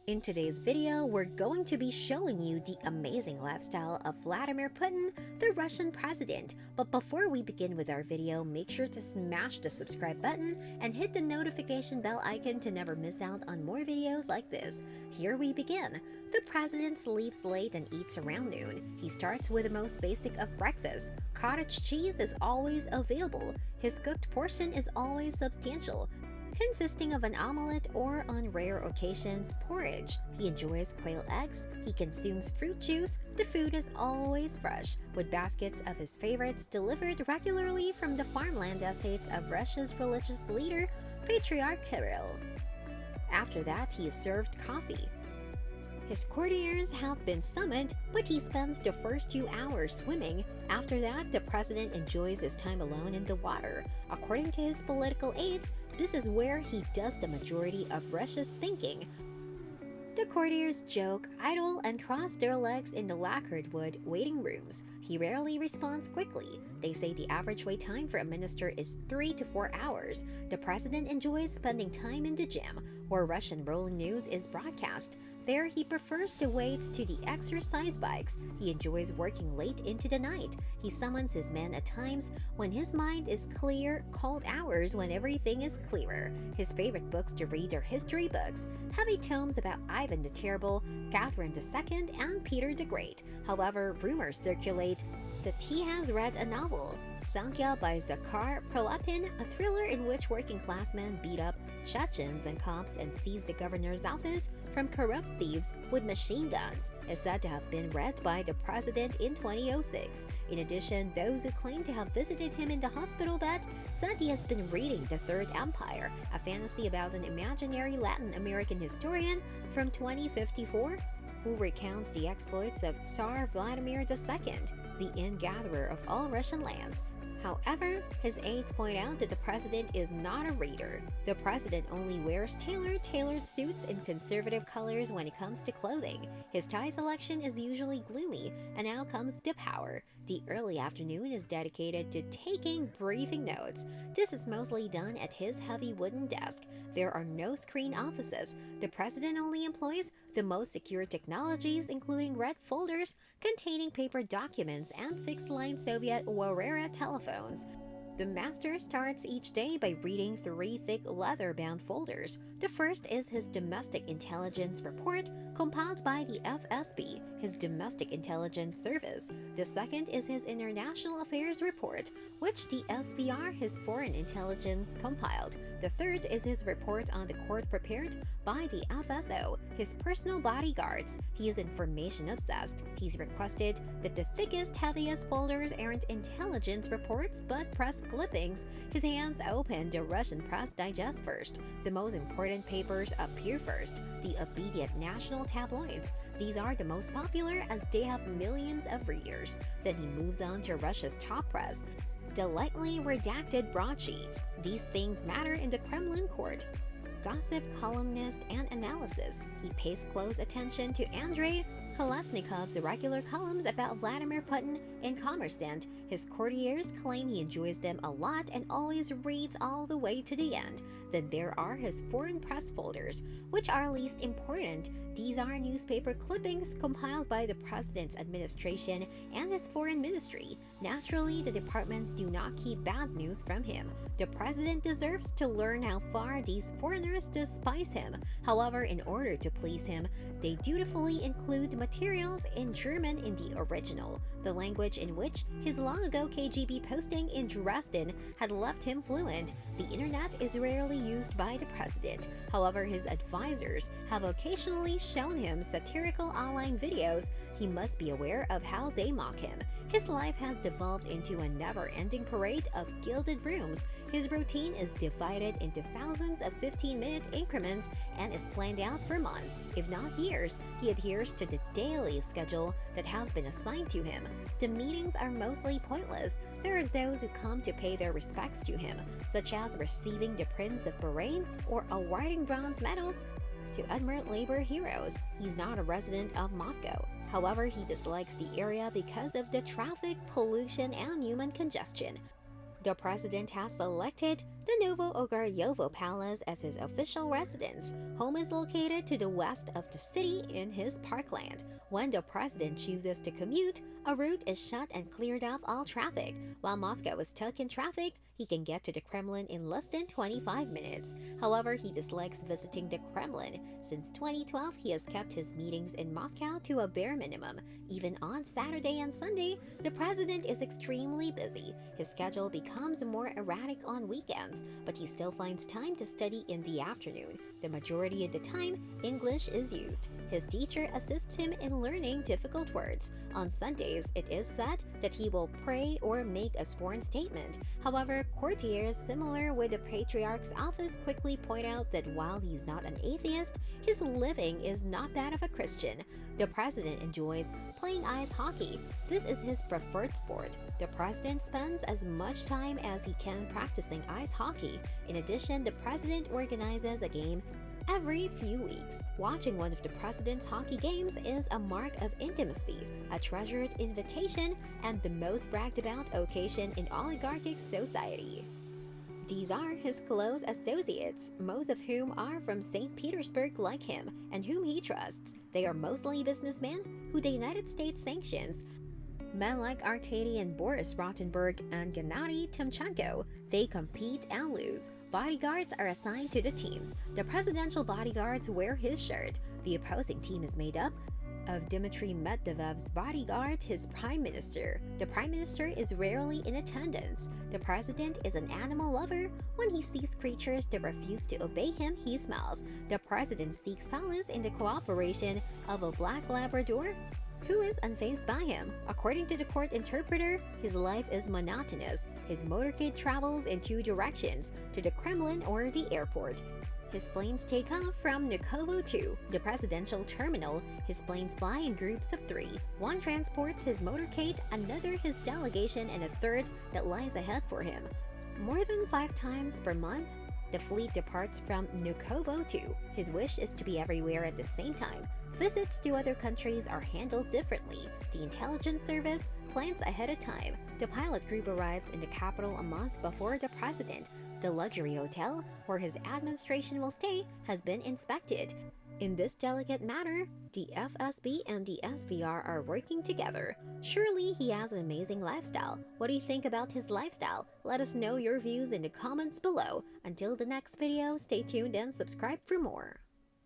In today's video, we're going to be showing you the amazing lifestyle of Vladimir Putin, the Russian president. But before we begin with our video, make sure to smash the subscribe button and hit the notification bell icon to never miss out on more videos like this. Here we begin. The president sleeps late and eats around noon. He starts with the most basic of breakfast. Cottage cheese is always available. His cooked portion is always substantial, consisting of an omelette or, on rare occasions, porridge. He enjoys quail eggs, he consumes fruit juice, the food is always fresh, with baskets of his favorites delivered regularly from the farmland estates of Russia's religious leader, Patriarch Kirill. After that, he is served coffee. His courtiers have been summoned, but he spends the first 2 hours swimming. After that, the president enjoys his time alone in the water. According to his political aides, this is where he does the majority of Russia's thinking. The courtiers joke, idle, and cross their legs in the lacquered wood waiting rooms. He rarely responds quickly. They say the average wait time for a minister is 3 to 4 hours. The president enjoys spending time in the gym, where Russian rolling news is broadcast. There, he prefers to wait to the exercise bikes. He enjoys working late into the night. He summons his men at times when his mind is clear, cold hours when everything is clearer. His favorite books to read are history books, heavy tomes about Ivan the Terrible, Catherine II, and Peter the Great. However, rumors circulate that he has read a novel, Sankhya by Zakhar Prolapin, a thriller in which working-class men beat up Chechens and cops and seize the governor's office from corrupt thieves with machine guns, is said to have been read by the president in 2006. In addition, those who claim to have visited him in the hospital bed said he has been reading The Third Empire, a fantasy about an imaginary Latin American historian from 2054 who recounts the exploits of Tsar Vladimir II, the ingatherer of all Russian lands. However, his aides point out that the president is not a reader. The president only wears tailored suits in conservative colors when it comes to clothing. His tie selection is usually gloomy, and now comes the power. The early afternoon is dedicated to taking briefing notes. This is mostly done at his heavy wooden desk. There are no screen offices. The president only employs the most secure technologies, including red folders containing paper documents and fixed-line Soviet Warera telephones. The master starts each day by reading 3 thick leather-bound folders. The first is his Domestic Intelligence Report, compiled by the FSB, his Domestic Intelligence Service. The second is his International Affairs Report, which the SVR, his Foreign Intelligence, compiled. The third is his report on the court prepared by the FSO, his personal bodyguards. He is information-obsessed. He's requested that the thickest, heaviest folders aren't intelligence reports but press clippings. His hands open the Russian press digest first. The most important papers appear first, the obedient national tabloids. These are the most popular as they have millions of readers. Then he moves on to Russia's top press, the lightly redacted broadsheets. These things matter in the Kremlin court. Gossip, columnist, and analysis. He pays close attention to Andrei Kolesnikov's regular columns about Vladimir Putin in Kommersant. His courtiers claim he enjoys them a lot and always reads all the way to the end. Then there are his foreign press folders, which are least important. These are newspaper clippings compiled by the president's administration and his foreign ministry. Naturally, the departments do not keep bad news from him. The president deserves to learn how far these foreigners despise him. However, in order to please him, they dutifully include materials in German in the original, the language in which his long-ago KGB posting in Dresden had left him fluent. The internet is rarely used by the president. However, his advisors have occasionally shown him satirical online videos. He must be aware of how they mock him. His life has devolved into a never-ending parade of gilded rooms. His routine is divided into thousands of 15-minute increments and is planned out for months, if not years. He adheres to the daily schedule that has been assigned to him. The meetings are mostly pointless. There are those who come to pay their respects to him, such as receiving the Prince of Bahrain or awarding bronze medals to unmarked labor heroes. He's not a resident of Moscow. However, he dislikes the area because of the traffic, pollution, and human congestion. The president has selected the Novo Ogaryovo Palace as his official residence. Home is located to the west of the city in his parkland. When the president chooses to commute, a route is shut and cleared off all traffic. While Moscow is stuck in traffic, he can get to the Kremlin in less than 25 minutes. However, he dislikes visiting the Kremlin. Since 2012, he has kept his meetings in Moscow to a bare minimum. Even on Saturday and Sunday, the president is extremely busy. His schedule becomes more erratic on weekends, but he still finds time to study in the afternoon. The majority of the time, English is used. His teacher assists him in learning difficult words. On Sundays, it is said that he will pray or make a sworn statement. However, courtiers similar with the patriarch's office quickly point out that while he's not an atheist, his living is not that of a Christian. The president enjoys playing ice hockey. This is his preferred sport. The president spends as much time as he can practicing ice hockey. In addition, the president organizes a game every few weeks. Watching one of the president's hockey games is a mark of intimacy, a treasured invitation, and the most bragged about occasion in oligarchic society. These are his close associates, most of whom are from St. Petersburg like him and whom he trusts. They are mostly businessmen who the United States sanctions. Men like Arkady and Boris Rotenberg and Gennady Timchenko, they compete and lose. Bodyguards are assigned to the teams. The presidential bodyguards wear his shirt. The opposing team is made up of Dmitry Medvedev's bodyguard, his prime minister. The prime minister is rarely in attendance. The president is an animal lover. When he sees creatures that refuse to obey him, he smiles. The president seeks solace in the cooperation of a black Labrador who is unfazed by him. According to the court interpreter, his life is monotonous. His motorcade travels in two directions, to the Kremlin or the airport. His planes take off from Nukovo 2, the presidential terminal. His planes fly in groups of 3. One transports his motorcade, another his delegation, and a third that lies ahead for him. More than 5 times per month, the fleet departs from Nukovo 2. His wish is to be everywhere at the same time. Visits to other countries are handled differently. The intelligence service plans ahead of time. The pilot group arrives in the capital a month before the president. The luxury hotel, where his administration will stay, has been inspected. In this delicate matter, the FSB and the SVR are working together. Surely he has an amazing lifestyle. What do you think about his lifestyle? Let us know your views in the comments below. Until the next video, stay tuned and subscribe for more.